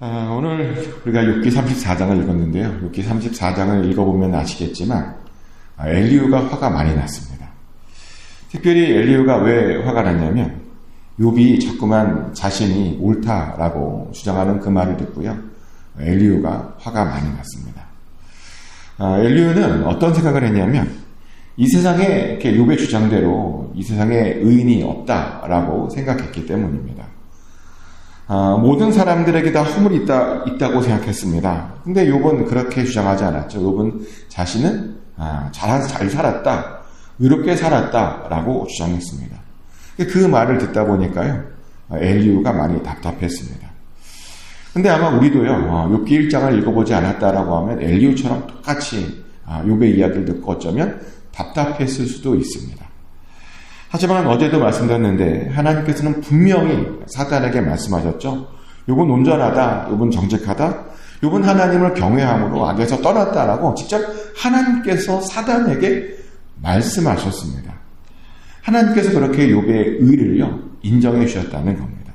오늘 우리가 욥기 34장을 읽었는데요. 욥기 34장을 읽어보면 아시겠지만 엘리후가 화가 많이 났습니다. 특별히 엘리후가 왜 화가 났냐면 욥이 자꾸만 자신이 옳다라고 주장하는 그 말을 듣고요. 엘리후가 화가 많이 났습니다. 엘리후는 어떤 생각을 했냐면 이 세상에 이렇게 욥의 주장대로 이 세상에 의인이 없다라고 생각했기 때문입니다. 모든 사람들에게 다 허물이 있다고 생각했습니다. 근데 욥은 그렇게 주장하지 않았죠. 욥은 자신은 잘 살았다, 의롭게 살았다라고 주장했습니다. 그 말을 듣다 보니까요, 엘리후가 많이 답답했습니다. 근데 아마 우리도요, 욥기 1장을 읽어보지 않았다라고 하면 엘리후처럼 똑같이 욥의 이야기를 듣고 어쩌면 답답했을 수도 있습니다. 하지만 어제도 말씀드렸는데 하나님께서는 분명히 사단에게 말씀하셨죠. 욥은 온전하다, 욥은 정직하다, 욥은 하나님을 경외함으로 악에서 떠났다라고 직접 하나님께서 사단에게 말씀하셨습니다. 하나님께서 그렇게 욥의 의를요 인정해 주셨다는 겁니다.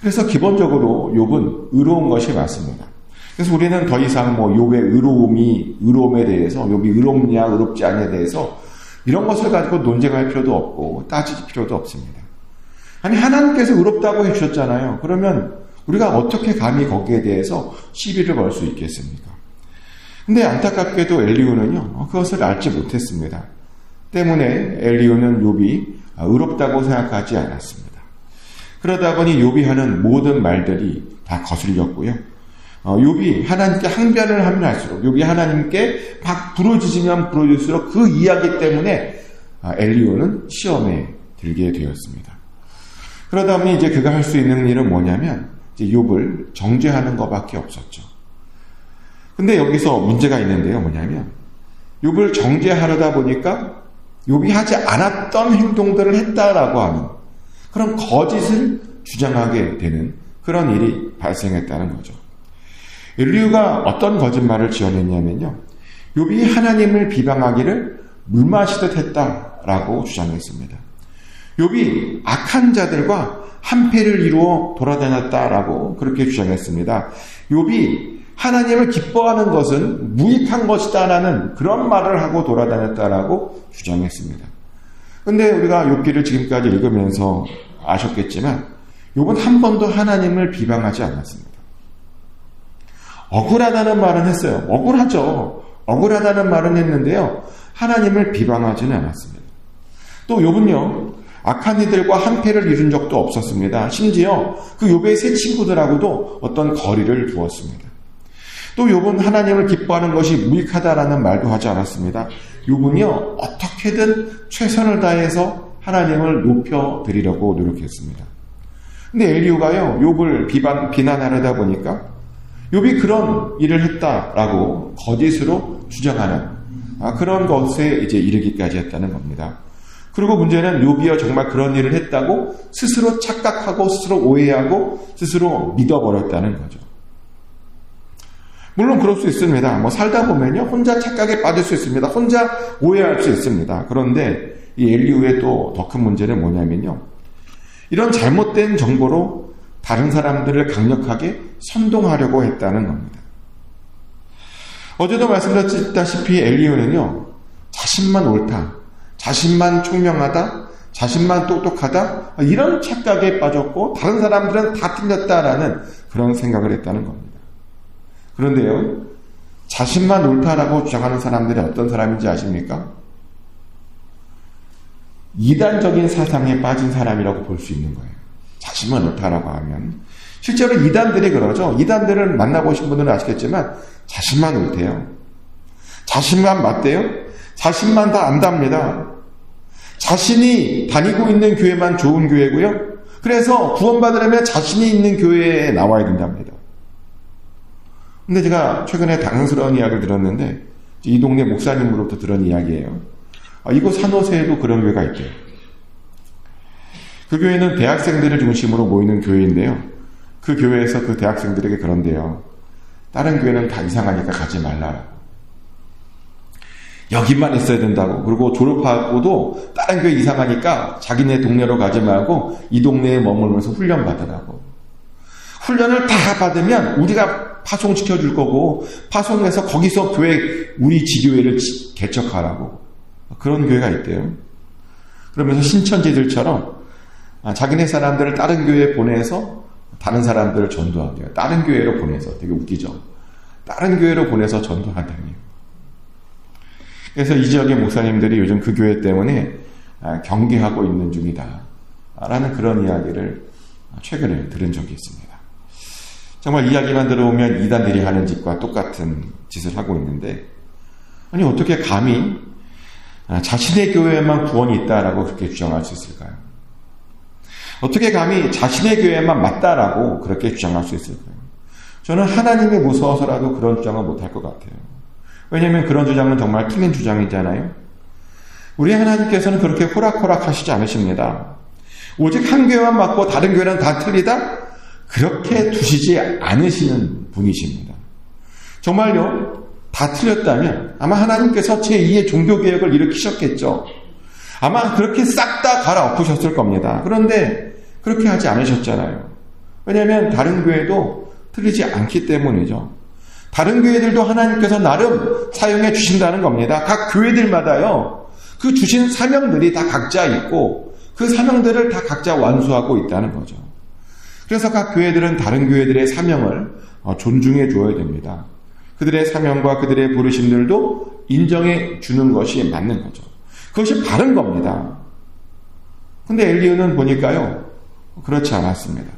그래서 기본적으로 욥은 의로운 것이 맞습니다. 그래서 우리는 더 이상 욥의 의로움에 대해서 욥이 의롭냐 의롭지 않냐에 대해서 이런 것을 가지고 논쟁할 필요도 없고 따질 필요도 없습니다. 아니 하나님께서 의롭다고 해주셨잖아요. 그러면 우리가 어떻게 감히 거기에 대해서 시비를 걸 수 있겠습니까? 근데 안타깝게도 엘리후는요 그것을 알지 못했습니다. 때문에 엘리후는 욥이 의롭다고 생각하지 않았습니다. 그러다 보니 욥이 하는 모든 말들이 다 거슬렸고요. 욥이 하나님께 항변을 하면 할수록, 욥이 하나님께 막 부르짖으면 부르짖을수록 그 이야기 때문에 엘리후는 시험에 들게 되었습니다. 그러다 보니 이제 그가 할 수 있는 일은 뭐냐면 이제 욥을 정죄하는 것밖에 없었죠. 근데 여기서 문제가 있는데요. 뭐냐면 욥을 정죄하려다 보니까 욥이 하지 않았던 행동들을 했다라고 하는 그런 거짓을 주장하게 되는 그런 일이 발생했다는 거죠. 엘리후가 어떤 거짓말을 지어냈냐면요. 욥이 하나님을 비방하기를 물 마시듯 했다라고 주장했습니다. 욥이 악한 자들과 한패를 이루어 돌아다녔다라고 그렇게 주장했습니다. 욥이 하나님을 기뻐하는 것은 무익한 것이다라는 그런 말을 하고 돌아다녔다라고 주장했습니다. 그런데 우리가 욥기를 지금까지 읽으면서 아셨겠지만 욥은 한 번도 하나님을 비방하지 않았습니다. 억울하다는 말은 했어요. 억울하죠. 억울하다는 말은 했는데요. 하나님을 비방하지는 않았습니다. 또 욥은요. 악한 이들과 한패를 이룬 적도 없었습니다. 심지어 그 욥의 세 친구들하고도 어떤 거리를 두었습니다. 또 욥은 하나님을 기뻐하는 것이 무익하다라는 말도 하지 않았습니다. 욥은요. 어떻게든 최선을 다해서 하나님을 높여드리려고 노력했습니다. 근데 엘리후가요. 욥을 비난하려다 보니까 욥이 그런 일을 했다라고 거짓으로 주장하는 그런 것에 이제 이르기까지 했다는 겁니다. 그리고 문제는 욥이요 정말 그런 일을 했다고 스스로 착각하고 스스로 오해하고 스스로 믿어버렸다는 거죠. 물론 그럴 수 있습니다. 살다 보면요 혼자 착각에 빠질 수 있습니다. 혼자 오해할 수 있습니다. 그런데 이 엘리후의 또 더 큰 문제는 뭐냐면요. 이런 잘못된 정보로 다른 사람들을 강력하게 선동하려고 했다는 겁니다. 어제도 말씀드렸다시피 엘리후는요, 자신만 옳다, 자신만 총명하다, 자신만 똑똑하다, 이런 착각에 빠졌고, 다른 사람들은 다 틀렸다라는 그런 생각을 했다는 겁니다. 그런데요, 자신만 옳다라고 주장하는 사람들이 어떤 사람인지 아십니까? 이단적인 사상에 빠진 사람이라고 볼 수 있는 거예요. 자신만 옳다라고 하면. 실제로 이단들이 그러죠. 이단들을 만나보신 분들은 아시겠지만 자신만 옳대요. 자신만 맞대요. 자신만 다 안답니다. 자신이 다니고 있는 교회만 좋은 교회고요. 그래서 구원받으려면 자신이 있는 교회에 나와야 된답니다. 근데 제가 최근에 당황스러운 이야기를 들었는데 이 동네 목사님으로부터 들은 이야기예요. 이곳 산호세에도 그런 교회가 있대요. 그 교회는 대학생들을 중심으로 모이는 교회인데요. 그 교회에서 그 대학생들에게 그런데요. 다른 교회는 다 이상하니까 가지 말라라고. 여기만 있어야 된다고. 그리고 졸업하고도 다른 교회 이상하니까 자기네 동네로 가지 말고 이 동네에 머물면서 훈련 받으라고. 훈련을 다 받으면 우리가 파송시켜 줄 거고 파송해서 거기서 교회 우리 지교회를 개척하라고 그런 교회가 있대요. 그러면서 신천지들처럼 자기네 사람들을 다른 교회에 보내서 다른 사람들을 전도한대요. 다른 교회로 보내서 되게 웃기죠. 다른 교회로 보내서 전도한다니. 그래서 이 지역의 목사님들이 요즘 그 교회 때문에 경계하고 있는 중이다 라는 그런 이야기를 최근에 들은 적이 있습니다. 정말 이야기만 들어오면 이단들이 하는 짓과 똑같은 짓을 하고 있는데, 아니 어떻게 감히 자신의 교회에만 구원이 있다라고 그렇게 주장할 수 있을까요? 어떻게 감히 자신의 교회에만 맞다라고 그렇게 주장할 수 있을까요? 저는 하나님이 무서워서라도 그런 주장은 못할 것 같아요. 왜냐하면 그런 주장은 정말 틀린 주장이잖아요. 우리 하나님께서는 그렇게 호락호락 하시지 않으십니다. 오직 한 교회만 맞고 다른 교회는 다 틀리다? 그렇게 두시지 않으시는 분이십니다. 정말요, 다 틀렸다면 아마 하나님께서 제2의 종교개혁을 일으키셨겠죠. 아마 그렇게 싹 다 갈아엎으셨을 겁니다. 그런데 그렇게 하지 않으셨잖아요. 왜냐하면 다른 교회도 틀리지 않기 때문이죠. 다른 교회들도 하나님께서 나름 사용해 주신다는 겁니다. 각 교회들마다요, 그 주신 사명들이 다 각자 있고 그 사명들을 다 각자 완수하고 있다는 거죠. 그래서 각 교회들은 다른 교회들의 사명을 존중해 주어야 됩니다. 그들의 사명과 그들의 부르심들도 인정해 주는 것이 맞는 거죠. 그것이 바른 겁니다. 근데 엘리야는 보니까요, 그렇지 않았습니다.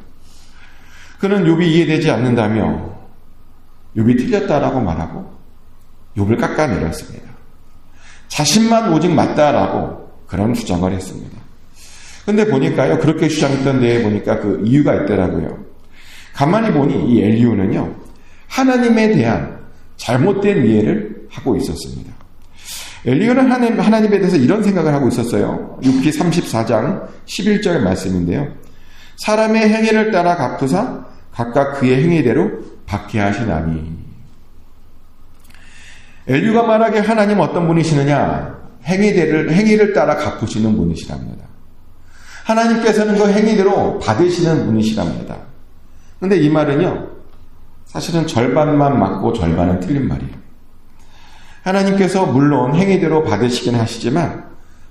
그는 욥이 이해되지 않는다며 욥이 틀렸다라고 말하고 욥을 깎아내렸습니다. 자신만 오직 맞다라고 그런 주장을 했습니다. 근데 보니까요, 그렇게 주장했던 데에 보니까 그 이유가 있더라고요. 가만히 보니 이 엘리야는요, 하나님에 대한 잘못된 이해를 하고 있었습니다. 엘리야는 하나님에 대해서 이런 생각을 하고 있었어요. 6기 34장 11절 말씀인데요. 사람의 행위를 따라 갚으사 각각 그의 행위대로 받게 하시나니. 엘리야가 말하기에 하나님 어떤 분이시느냐? 행위를 따라 갚으시는 분이시랍니다. 하나님께서는 그 행위대로 받으시는 분이시랍니다. 그런데 이 말은요, 사실은 절반만 맞고 절반은 틀린 말이에요. 하나님께서 물론 행위대로 받으시긴 하시지만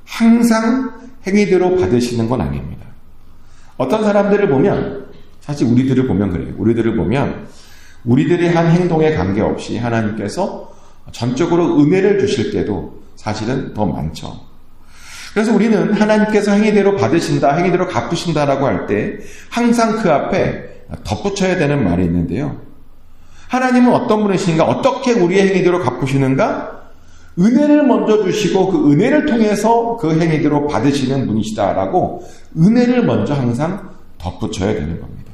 항상 행위대로 받으시는 건 아닙니다. 어떤 사람들을 보면, 사실 우리들을 보면 그래요. 우리들을 보면 우리들이 한 행동에 관계없이 하나님께서 전적으로 은혜를 주실 때도 사실은 더 많죠. 그래서 우리는 하나님께서 행위대로 받으신다, 행위대로 갚으신다라고 할 때 항상 그 앞에 덧붙여야 되는 말이 있는데요. 하나님은 어떤 분이신가? 어떻게 우리의 행위대로 갚으시는가? 은혜를 먼저 주시고 그 은혜를 통해서 그 행위대로 받으시는 분이시다라고 은혜를 먼저 항상 덧붙여야 되는 겁니다.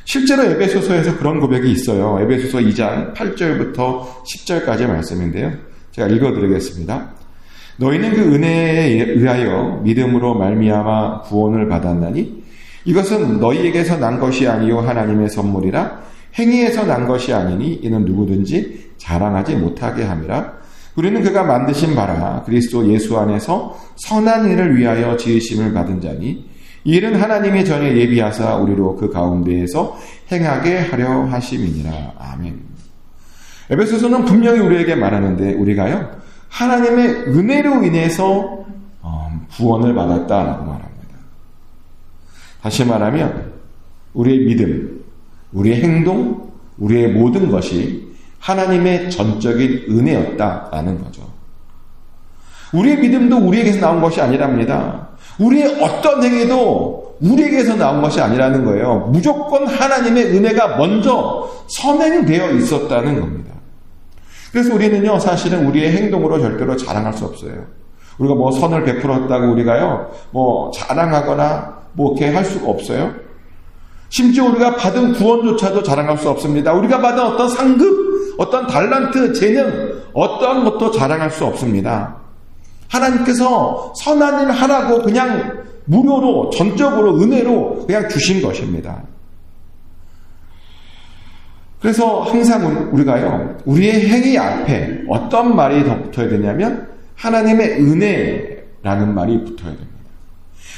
실제로 에베소서에서 그런 고백이 있어요. 에베소서 2장 8절부터 10절까지의 말씀인데요. 제가 읽어드리겠습니다. 너희는 그 은혜에 의하여 믿음으로 말미암아 구원을 받았나니 이것은 너희에게서 난 것이 아니요 하나님의 선물이라 행위에서 난 것이 아니니 이는 누구든지 자랑하지 못하게 함이라. 우리는 그가 만드신 바라 그리스도 예수 안에서 선한 일을 위하여 지으심을 받은 자니 이 일은 하나님이 전에 예비하사 우리로 그 가운데에서 행하게 하려 하심이니라. 아멘. 에베소서는 분명히 우리에게 말하는데 우리가요, 하나님의 은혜로 인해서 구원을 받았다라고 말합니다. 다시 말하면 우리의 믿음, 우리의 행동, 우리의 모든 것이 하나님의 전적인 은혜였다라는 거죠. 우리의 믿음도 우리에게서 나온 것이 아니랍니다. 우리의 어떤 행위도 우리에게서 나온 것이 아니라는 거예요. 무조건 하나님의 은혜가 먼저 선행되어 있었다는 겁니다. 그래서 우리는요, 사실은 우리의 행동으로 절대로 자랑할 수 없어요. 우리가 뭐 선을 베풀었다고 우리가요, 뭐 자랑하거나 뭐 이렇게 할 수가 없어요. 심지어 우리가 받은 구원조차도 자랑할 수 없습니다. 우리가 받은 어떤 상급, 어떤 달란트, 재능, 어떠한 것도 자랑할 수 없습니다. 하나님께서 선한 일 하라고 그냥 무료로, 전적으로, 은혜로 그냥 주신 것입니다. 그래서 항상 우리가요, 우리의 행위 앞에 어떤 말이 더 붙어야 되냐면 하나님의 은혜라는 말이 붙어야 됩니다.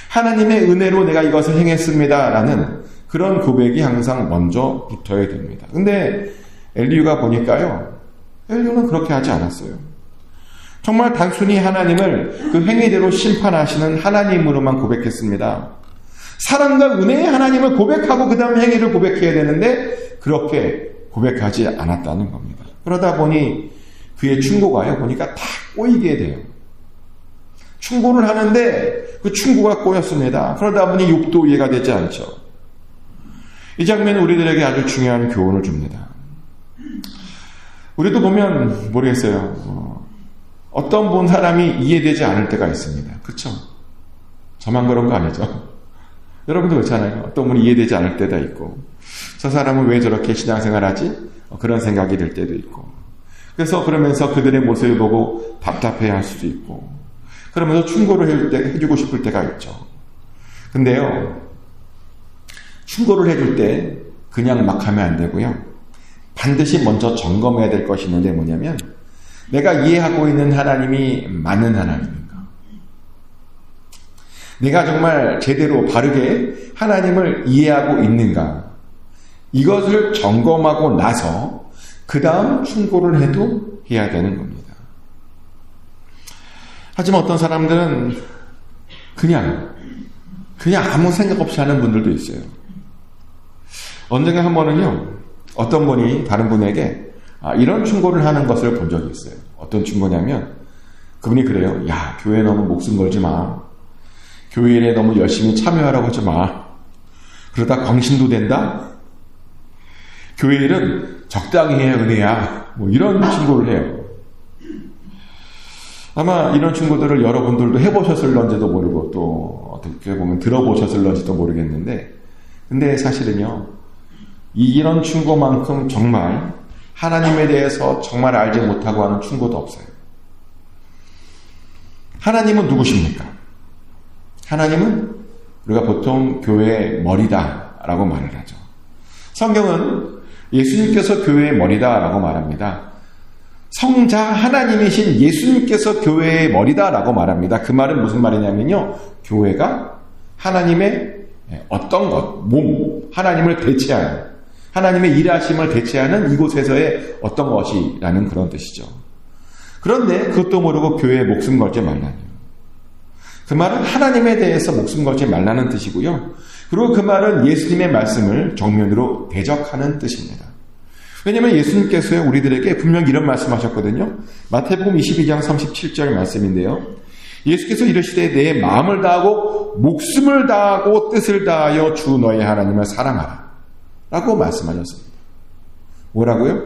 하나님의 은혜로 내가 이것을 행했습니다라는 그 그런 고백이 항상 먼저 붙어야 됩니다. 근데 엘리후가 보니까요, 엘리후는 그렇게 하지 않았어요. 정말 단순히 하나님을 그 행위대로 심판하시는 하나님으로만 고백했습니다. 사랑과 은혜의 하나님을 고백하고 그 다음 행위를 고백해야 되는데 그렇게 고백하지 않았다는 겁니다. 그러다 보니 그의 충고가요, 보니까 다 꼬이게 돼요. 충고를 하는데 그 충고가 꼬였습니다. 그러다 보니 욕도 이해가 되지 않죠. 이 장면은 우리들에게 아주 중요한 교훈을 줍니다. 우리도 보면 모르겠어요. 어떤 본 사람이 이해되지 않을 때가 있습니다. 그렇죠? 저만 그런 거 아니죠? 여러분도 그렇잖아요. 어떤 분이 이해되지 않을 때도 있고, 저 사람은 왜 저렇게 신앙생활하지? 그런 생각이 들 때도 있고, 그러면서 그들의 모습을 보고 답답해할 수도 있고, 그러면서 충고를 해주고 싶을 때가 있죠. 근데요, 충고를 해줄 때 그냥 막 하면 안 되고요. 반드시 먼저 점검해야 될 것이 있는데 뭐냐면, 내가 이해하고 있는 하나님이 맞는 하나님인가? 내가 정말 제대로 바르게 하나님을 이해하고 있는가? 이것을 점검하고 나서 그 다음 충고를 해도 해야 되는 겁니다. 하지만 어떤 사람들은 그냥 아무 생각 없이 하는 분들도 있어요. 언젠가 한 번은요, 어떤 분이 다른 분에게 이런 충고를 하는 것을 본 적이 있어요. 어떤 충고냐면 그분이 그래요. 야, 교회에 너무 목숨 걸지 마. 교회 일에 너무 열심히 참여하라고 하지 마. 그러다 광신도 된다? 교회 일은 적당히 해야 은혜야. 뭐 이런 충고를 해요. 아마 이런 충고들을 여러분들도 해보셨을런지도 모르고 또 어떻게 보면 들어보셨을런지도 모르겠는데, 근데 사실은요, 이런 충고만큼 정말 하나님에 대해서 정말 알지 못하고 하는 충고도 없어요. 하나님은 누구십니까? 하나님은 우리가 보통 교회의 머리다라고 말을 하죠. 성경은 예수님께서 교회의 머리다라고 말합니다. 성자 하나님이신 예수님께서 교회의 머리다라고 말합니다. 그 말은 무슨 말이냐면요, 교회가 하나님의 어떤 것, 몸, 하나님을 대체하는, 하나님의 일하심을 대체하는 이곳에서의 어떤 것이라는 그런 뜻이죠. 그런데 그것도 모르고 교회에 목숨 걸지 말라니요. 그 말은 하나님에 대해서 목숨 걸지 말라는 뜻이고요. 그리고 그 말은 예수님의 말씀을 정면으로 대적하는 뜻입니다. 왜냐하면 예수님께서요, 우리들에게 분명히 이런 말씀하셨거든요. 마태복음 22장 37절 말씀인데요. 예수께서 이르시되 내 마음을 다하고 목숨을 다하고 뜻을 다하여 주 너의 하나님을 사랑하라 라고 말씀하셨습니다. 뭐라고요?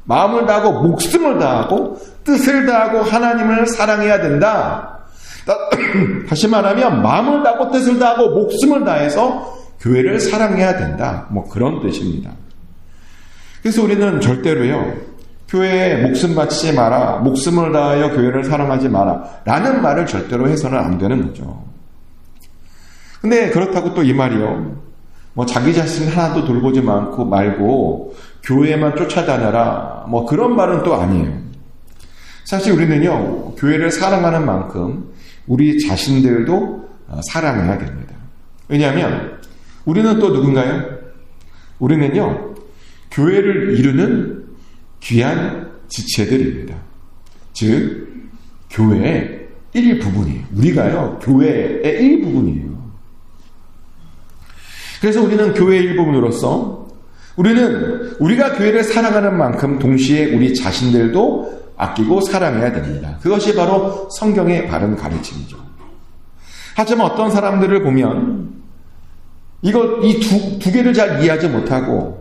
마음을 다하고 목숨을 다하고 뜻을 다하고 하나님을 사랑해야 된다. 다시 말하면 마음을 다하고 뜻을 다하고 목숨을 다해서 교회를 사랑해야 된다. 뭐 그런 뜻입니다. 그래서 우리는 절대로요, 교회에 목숨 바치지 마라, 목숨을 다하여 교회를 사랑하지 마라 라는 말을 절대로 해서는 안 되는 거죠. 근데 그렇다고 또 이 말이요, 뭐 자기 자신 하나도 돌보지 말고 교회만 쫓아다녀라, 뭐 그런 말은 또 아니에요. 사실 우리는요, 교회를 사랑하는 만큼 우리 자신들도 사랑해야 됩니다. 왜냐하면 우리는 또 누군가요? 우리는요, 교회를 이루는 귀한 지체들입니다. 즉 교회의 일부분이에요. 우리가요, 교회의 일부분이에요. 그래서 우리는 교회의 일부분으로서 우리는 우리가 교회를 사랑하는 만큼 동시에 우리 자신들도 아끼고 사랑해야 됩니다. 그것이 바로 성경의 바른 가르침이죠. 하지만 어떤 사람들을 보면 이 두 개를 잘 이해하지 못하고,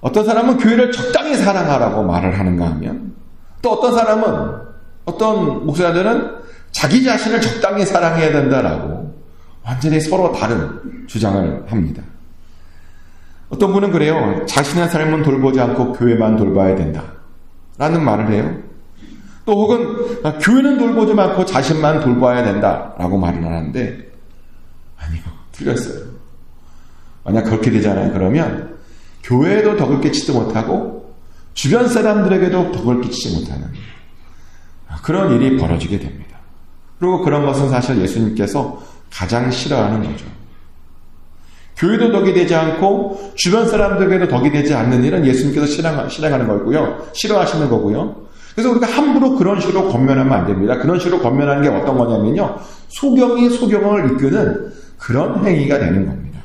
어떤 사람은 교회를 적당히 사랑하라고 말을 하는가 하면, 또 어떤 사람은, 어떤 목사들은 자기 자신을 적당히 사랑해야 된다라고 완전히 서로 다른 주장을 합니다. 어떤 분은 그래요. 자신의 삶은 돌보지 않고 교회만 돌봐야 된다 라는 말을 해요. 또 혹은 교회는 돌보지 않고 자신만 돌봐야 된다라고 말을 하는데, 아니요, 틀렸어요. 만약 그렇게 되잖아요. 그러면 교회에도 덕을 끼치지 못하고 주변 사람들에게도 덕을 끼치지 못하는 그런 일이 벌어지게 됩니다. 그리고 그런 것은 사실 예수님께서 가장 싫어하는 거죠. 교회도 덕이 되지 않고 주변 사람들에게도 덕이 되지 않는 일은 예수님께서 실행하는 거고요. 싫어하시는 거고요. 그래서 우리가 함부로 그런 식으로 권면하면 안 됩니다. 그런 식으로 권면하는 게 어떤 거냐면요. 소경이 소경을 이끄는 그런 행위가 되는 겁니다.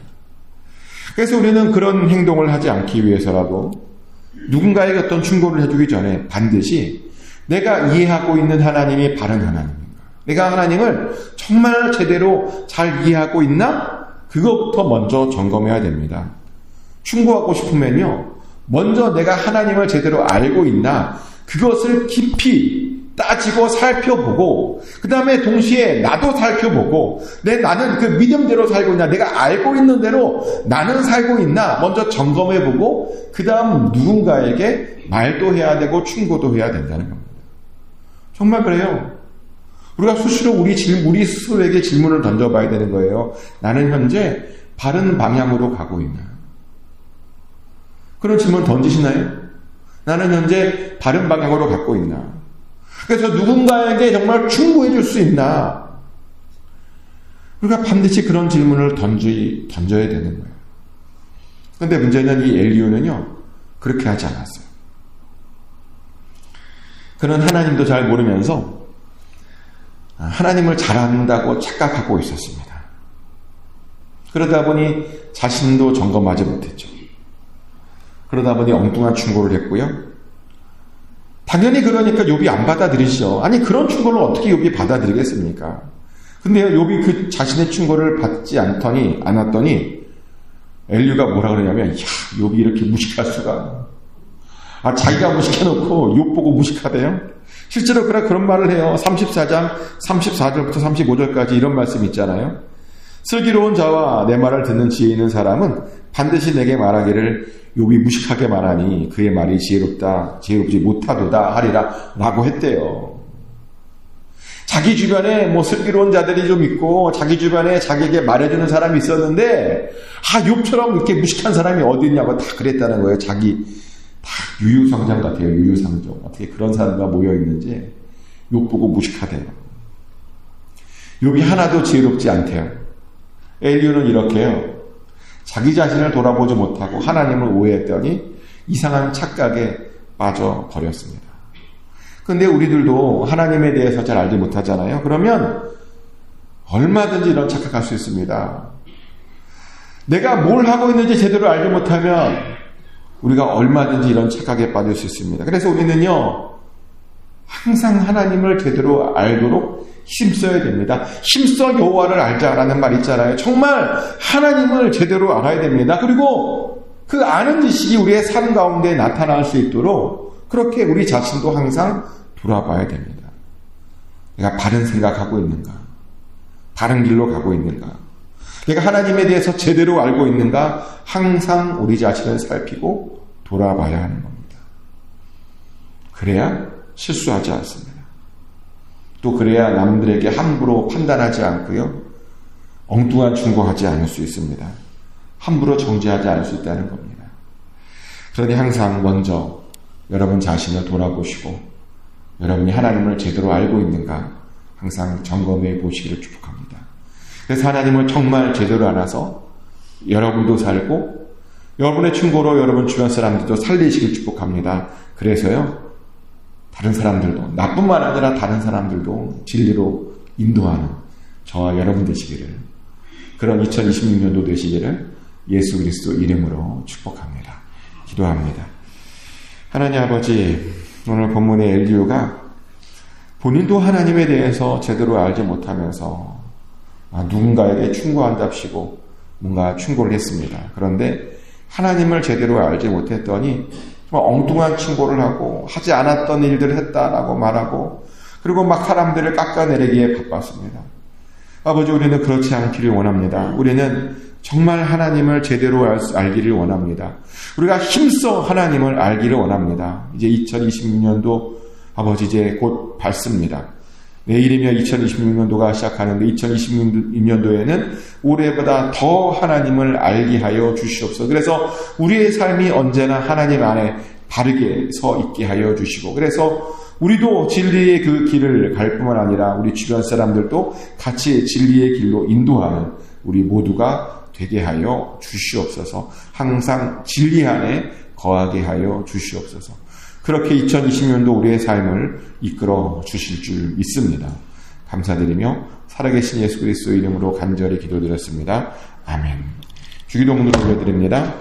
그래서 우리는 그런 행동을 하지 않기 위해서라도 누군가에게 어떤 충고를 해주기 전에 반드시 내가 이해하고 있는 하나님이 바른 하나님인가? 내가 하나님을 정말 제대로 잘 이해하고 있나? 그것부터 먼저 점검해야 됩니다. 충고하고 싶으면요. 먼저 내가 하나님을 제대로 알고 있나? 그것을 깊이 따지고 살펴보고 그 다음에 동시에 나도 살펴보고 나는 그 믿음대로 살고 있나? 내가 알고 있는 대로 나는 살고 있나? 먼저 점검해보고 그 다음 누군가에게 말도 해야 되고 충고도 해야 된다는 겁니다. 정말 그래요. 우리가 수시로 우리 스스로에게 질문을 던져봐야 되는 거예요. 나는 현재 바른 방향으로 가고 있나? 그런 질문 던지시나요? 나는 현재 바른 방향으로 가고 있나? 그래서 누군가에게 정말 충고해 줄 수 있나? 우리가 반드시 그런 질문을 던져야 되는 거예요. 그런데 문제는 이 엘리야는요, 그렇게 하지 않았어요. 그는 하나님도 잘 모르면서 하나님을 잘한다고 착각하고 있었습니다. 그러다 보니 자신도 점검하지 못했죠. 그러다 보니 엉뚱한 충고를 했고요. 당연히 그러니까 욥이 안 받아들이죠. 아니 그런 충고를 어떻게 욥이 받아들이겠습니까? 근데 욥이 그 자신의 충고를 받지 않았더니 엘리야가 뭐라 그러냐면 야 욥이 이렇게 무식할 수가. 자기가 무식해놓고 욥 보고 무식하대요? 실제로 그런 말을 해요. 34장 34절부터 35절까지 이런 말씀이 있잖아요. 슬기로운 자와 내 말을 듣는 지혜 있는 사람은 반드시 내게 말하기를 욥이 무식하게 말하니 그의 말이 지혜롭지 못하도다 하리라 라고 했대요. 자기 주변에 슬기로운 자들이 좀 있고 자기 주변에 자기에게 말해주는 사람이 있었는데 욥처럼 이렇게 무식한 사람이 어디 있냐고 다 그랬다는 거예요. 다 유유상장 같아요. 유유상종. 어떻게 그런 사람과 모여있는지 욥 보고 무식하대요. 욥이 하나도 지혜롭지 않대요. 엘리야는 이렇게요. 자기 자신을 돌아보지 못하고 하나님을 오해했더니 이상한 착각에 빠져버렸습니다. 그런데 우리들도 하나님에 대해서 잘 알지 못하잖아요. 그러면 얼마든지 이런 착각할 수 있습니다. 내가 뭘 하고 있는지 제대로 알지 못하면 우리가 얼마든지 이런 착각에 빠질 수 있습니다. 그래서 우리는요, 항상 하나님을 제대로 알도록 힘써야 됩니다. 힘써 여호와를 알자라는 말 있잖아요. 정말 하나님을 제대로 알아야 됩니다. 그리고 그 아는 지식이 우리의 삶 가운데 나타날 수 있도록 그렇게 우리 자신도 항상 돌아봐야 됩니다. 내가 바른 생각하고 있는가? 바른 길로 가고 있는가? 내가 하나님에 대해서 제대로 알고 있는가? 항상 우리 자신을 살피고 돌아봐야 하는 겁니다. 그래야 실수하지 않습니다. 또 그래야 남들에게 함부로 판단하지 않고요. 엉뚱한 충고하지 않을 수 있습니다. 함부로 정죄하지 않을 수 있다는 겁니다. 그러니 항상 먼저 여러분 자신을 돌아보시고 여러분이 하나님을 제대로 알고 있는가 항상 점검해 보시기를 축복합니다. 그래서 하나님을 정말 제대로 알아서 여러분도 살고 여러분의 충고로 여러분 주변 사람들도 살리시길 축복합니다. 그래서요. 다른 사람들도 나뿐만 아니라 다른 사람들도 진리로 인도하는 저와 여러분 되시기를 그런 2026년도 되시기를 예수 그리스도 이름으로 축복합니다. 기도합니다. 하나님 아버지 오늘 본문의 엘리야가 본인도 하나님에 대해서 제대로 알지 못하면서 누군가에게 충고한답시고 뭔가 충고를 했습니다. 그런데 하나님을 제대로 알지 못했더니 엉뚱한 충고를 하고 하지 않았던 일들을 했다라고 말하고 그리고 막 사람들을 깎아내리기에 바빴습니다. 아버지 우리는 그렇지 않기를 원합니다. 우리는 정말 하나님을 제대로 알기를 원합니다. 우리가 힘써 하나님을 알기를 원합니다. 이제 2026년도 아버지 이제 곧 밝습니다. 내일이면 2026년도가 시작하는데 2026년도에는 올해보다 더 하나님을 알게 하여 주시옵소서. 그래서 우리의 삶이 언제나 하나님 안에 바르게 서 있게 하여 주시고 그래서 우리도 진리의 그 길을 갈 뿐만 아니라 우리 주변 사람들도 같이 진리의 길로 인도하는 우리 모두가 되게 하여 주시옵소서. 항상 진리 안에 거하게 하여 주시옵소서. 그렇게 2020년도 우리의 삶을 이끌어 주실 줄 믿습니다. 감사드리며 살아계신 예수 그리스도의 이름으로 간절히 기도드렸습니다. 아멘. 주기도문으로 올려드립니다.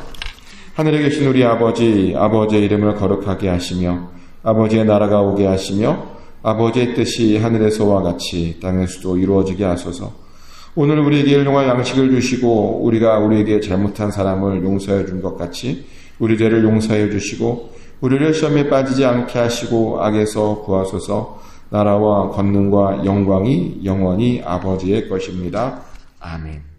하늘에 계신 우리 아버지, 아버지의 이름을 거룩하게 하시며 아버지의 나라가 오게 하시며 아버지의 뜻이 하늘에서와 같이 땅에서도 이루어지게 하소서. 오늘 우리에게 일용할 양식을 주시고 우리가 우리에게 잘못한 사람을 용서해 준 것 같이 우리 죄를 용서해 주시고 우리를 시험에 빠지지 않게 하시고 악에서 구하소서. 나라와 권능과 영광이 영원히 아버지의 것입니다. 아멘.